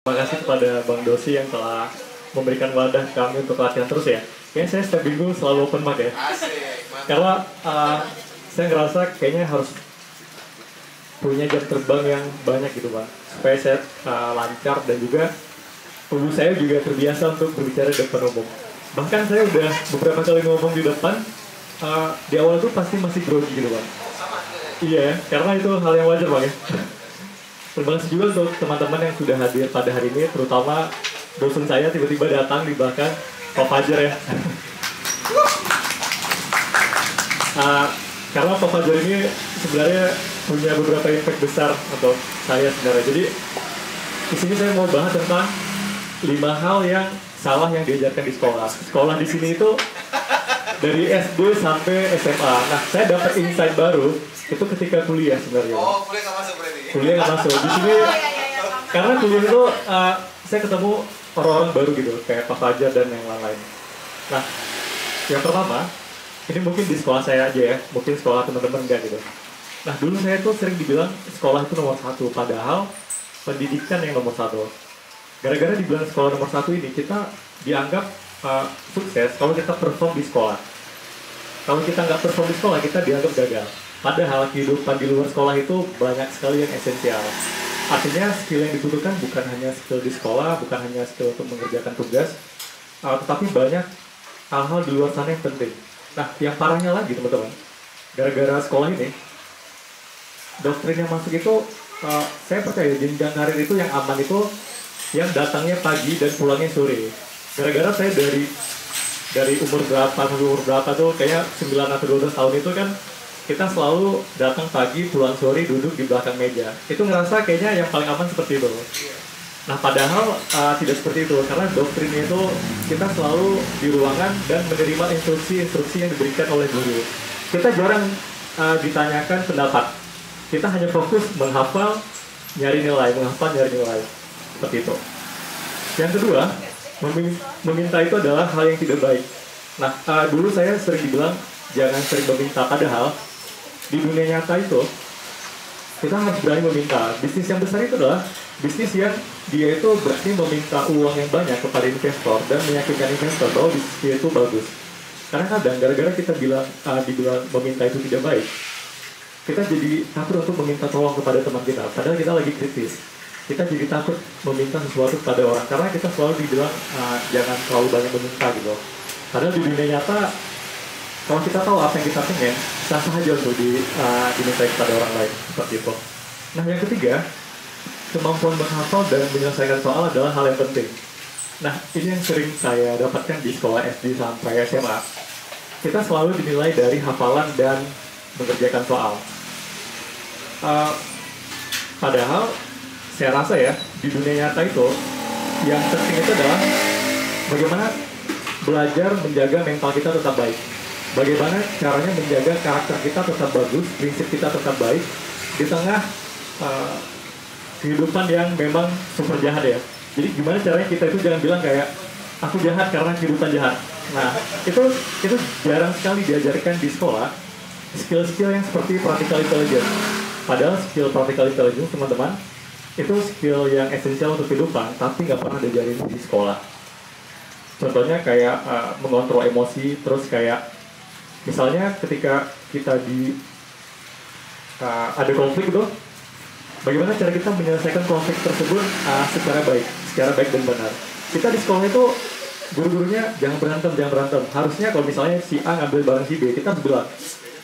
Terima kasih kepada Bang Dosi yang telah memberikan wadah kami untuk latihan terus ya. Kayaknya saya setiap minggu selalu open mic ya. Karena saya ngerasa kayaknya harus punya jam terbang yang banyak gitu Bang. Supaya saya lancar dan juga tubuh saya juga terbiasa untuk berbicara di depan umum. Bahkan saya udah beberapa kali ngomong di depan, di awal tuh pasti masih grogi gitu Bang. Iya, karena itu hal yang wajar Bang ya. Terima kasih juga untuk teman-teman yang sudah hadir pada hari ini, terutama dosen saya tiba-tiba datang di belakang, Pak Fajar ya. Karena Pak Fajar ini sebenarnya punya beberapa impact besar untuk saya sebenarnya. Jadi di sini saya mau bahas tentang 5 hal yang salah yang diajarkan di sekolah. Sekolah di sini itu dari SD sampai SMA. Nah, saya dapat insight baru itu ketika kuliah sebenarnya. Oh, kuliah nggak masuk berarti? Kuliah nggak masuk. Di sini karena kuliah itu saya ketemu orang-orang baru gitu, kayak Pak Fajar dan yang lain-lain. Nah, yang pertama, ini mungkin di sekolah saya aja ya, mungkin sekolah teman-teman enggak gitu. Nah, dulu saya tuh sering dibilang sekolah itu nomor 1, padahal pendidikan yang nomor 1. Gara-gara dibilang sekolah nomor 1 ini, kita dianggap sukses kalau kita perform di sekolah. Kalau kita nggak perform di sekolah, kita dianggap gagal. Padahal kehidupan di luar sekolah itu banyak sekali yang esensial. Artinya skill yang dibutuhkan bukan hanya skill di sekolah, bukan hanya skill untuk mengerjakan tugas, tetapi banyak hal-hal di luar sana yang penting. Nah, yang parahnya lagi teman-teman, gara-gara sekolah ini, doktrin yang masuk itu, saya percaya jenjang karir itu yang aman itu, yang datangnya pagi dan pulangnya sore. Gara-gara saya dari umur berapa sampai umur berapa tuh, kayaknya 9 atau 12 tahun itu kan, kita selalu datang pagi, pulang sore, duduk di belakang meja. Itu ngerasa kayaknya yang paling aman seperti itu. Nah, padahal tidak seperti itu. Karena doktrinnya itu kita selalu di ruangan dan menerima instruksi-instruksi yang diberikan oleh guru. Kita jarang ditanyakan pendapat. Kita hanya fokus menghafal, nyari nilai, menghafal, nyari nilai. Seperti itu. Yang kedua, meminta itu adalah hal yang tidak baik. Nah, dulu saya sering dibilang, jangan sering meminta, padahal di dunia nyata itu kita harus berani meminta. Bisnis yang besar itu adalah bisnis yang dia itu berani meminta uang yang banyak kepada investor dan meyakinkan investor bahwa bisnis dia itu bagus. Karena kadang gara-gara kita dibilang meminta itu tidak baik, kita jadi takut untuk meminta tolong kepada teman kita. Padahal kita lagi kritis. Kita jadi takut meminta sesuatu kepada orang karena kita selalu dibilang jangan terlalu banyak meminta gitu. Padahal di dunia nyata, kalau kita tahu apa yang kita pengen, sah-sah aja untuk diminta kepada orang lain, seperti itu. Nah, yang ketiga, kemampuan menghafal dan menyelesaikan soal adalah hal yang penting. Nah, ini yang sering saya dapatkan di sekolah SD sampai SMA. Kita selalu dinilai dari hafalan dan mengerjakan soal. Padahal, saya rasa ya, di dunia nyata itu, yang penting itu adalah bagaimana belajar menjaga mental kita tetap baik. Bagaimana caranya menjaga karakter kita tetap bagus, prinsip kita tetap baik di tengah kehidupan yang memang super jahat ya. Jadi gimana caranya kita itu jangan bilang kayak aku jahat karena kehidupan jahat. Nah, itu jarang sekali diajarkan di sekolah skill-skill yang seperti practical intelligence. Padahal skill practical intelligence teman-teman itu skill yang esensial untuk kehidupan, tapi nggak pernah diajarin di sekolah. Contohnya kayak mengontrol emosi, terus kayak misalnya ketika kita ada konflik itu, bagaimana cara kita menyelesaikan konflik tersebut secara baik dan benar. Kita di sekolah itu guru-gurunya jangan berantem. Harusnya kalau misalnya si A ngambil barang si B, kita harus bilang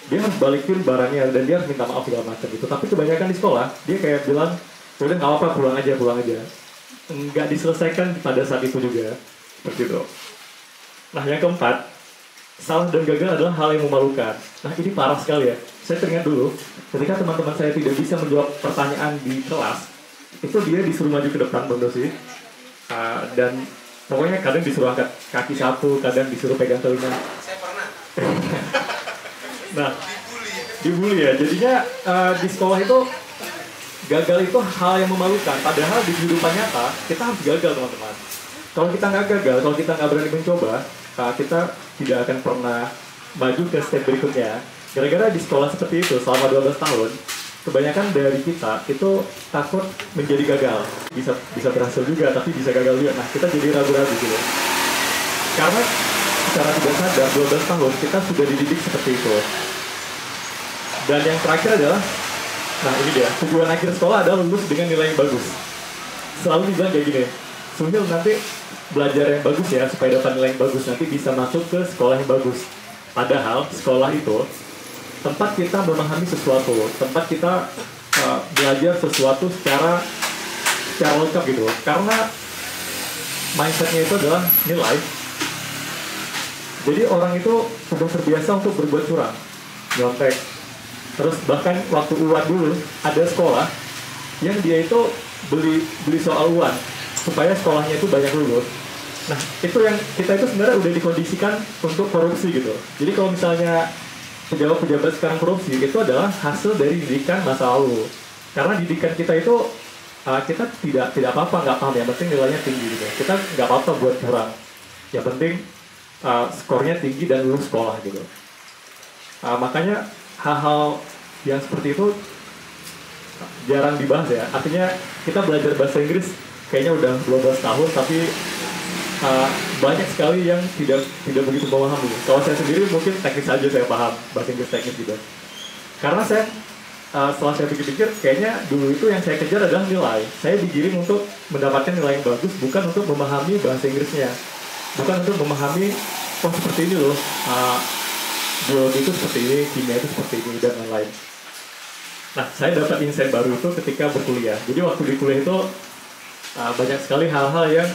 dia harus balikin barangnya dan dia harus minta maaf segala macam gitu. Tapi kebanyakan di sekolah dia kayak bilang, udah nggak apa-apa, pulang aja. Nggak diselesaikan pada saat itu juga, seperti itu. Nah, yang keempat, salah dan gagal adalah hal yang memalukan. Nah, ini parah sekali ya. Saya teringat dulu, ketika teman-teman saya tidak bisa menjawab pertanyaan di kelas, itu dia disuruh maju ke depan, Bang Dosi. Dan pokoknya kadang disuruh angkat kaki satu, kadang disuruh pegang telinga. Saya pernah. Nah, dibully ya. Jadinya di sekolah itu, gagal itu hal yang memalukan. Padahal di kehidupan nyata, kita harus gagal, teman-teman. Kalau kita nggak gagal, kalau kita nggak berani mencoba, kita tidak akan pernah maju ke step berikutnya. Gara-gara di sekolah seperti itu selama 12 tahun, kebanyakan dari kita itu takut menjadi gagal. Bisa berhasil juga, tapi bisa gagal juga. Nah, kita jadi ragu-ragu gitu. Karena secara tidak sadar 12 tahun kita sudah dididik seperti itu. Dan yang terakhir adalah, nah ini dia, tujuan akhir sekolah adalah lulus dengan nilai yang bagus. Selalu dibilang kayak gini, Sumil nanti belajar yang bagus ya, supaya dapat nilai yang bagus, nanti bisa masuk ke sekolah yang bagus. Padahal sekolah itu tempat kita memahami sesuatu, tempat kita belajar sesuatu secara lengkap gitu. Karena mindsetnya itu adalah nilai. Jadi orang itu sudah terbiasa untuk berbuat curang, nyontek. Terus bahkan waktu UAN dulu ada sekolah yang dia itu beli soal UAN supaya sekolahnya itu banyak lulus. Nah, itu yang kita itu sebenarnya udah dikondisikan untuk korupsi gitu. Jadi kalau misalnya pejabat-pejabat sekarang korupsi, itu adalah hasil dari didikan masa lalu. Karena didikan kita itu kita tidak apa-apa, nggak paham, yang penting nilainya tinggi gitu. Kita nggak apa-apa buat curang. Yang penting skornya tinggi dan lulus sekolah gitu. Makanya hal-hal yang seperti itu jarang dibahas ya. Artinya kita belajar bahasa Inggris kayaknya udah 12 tahun, tapi banyak sekali yang tidak begitu memahami. Kalau saya sendiri mungkin teknis aja saya paham bahasa Inggris teknis gitu. Karena saya setelah saya pikir-pikir, kayaknya dulu itu yang saya kejar adalah nilai. Saya digiring untuk mendapatkan nilai yang bagus, bukan untuk memahami bahasa Inggrisnya, bukan untuk memahami oh seperti ini loh, biologi itu seperti ini, kimia itu seperti ini, dan lain-lain. Nah, saya dapat insight baru itu ketika berkuliah. Jadi waktu di kuliah itu banyak sekali hal-hal yang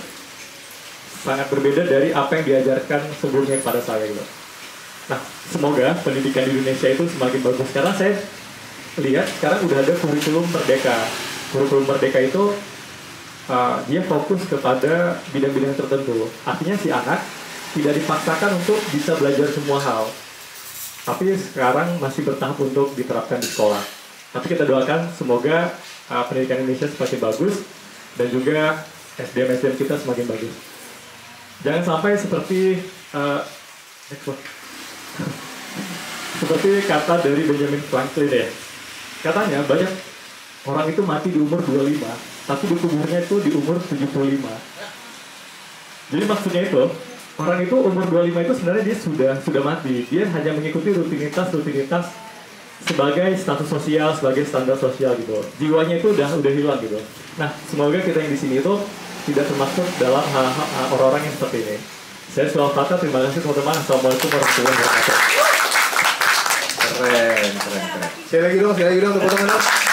sangat berbeda dari apa yang diajarkan sebelumnya kepada saya gitu. Nah, semoga pendidikan di Indonesia itu semakin bagus. Karena saya lihat sekarang udah ada kurikulum merdeka. Kurikulum merdeka itu dia fokus kepada bidang-bidang tertentu. Artinya si anak tidak dipaksakan untuk bisa belajar semua hal. Tapi sekarang masih bertahap untuk diterapkan di sekolah. Tapi kita doakan semoga pendidikan Indonesia semakin bagus dan juga SDM kita semakin bagus. Jangan sampai seperti seperti kata dari Benjamin Franklin ya. Katanya banyak orang itu mati di umur 25, tapi dikuburnya itu di umur 75. Jadi maksudnya itu, orang itu umur 25 itu sebenarnya dia sudah mati. Dia hanya mengikuti rutinitas sebagai status sosial, sebagai standar sosial gitu. Jiwanya itu udah hilang gitu. Nah, semoga kita yang di sini itu tidak termasuk dalam orang-orang yang seperti ini. Saya Sulawesi Selatan, terima kasih teman-teman. Assalamualaikum warahmatullahi wabarakatuh. Keren. Sekali lagi dong tepuk tangan.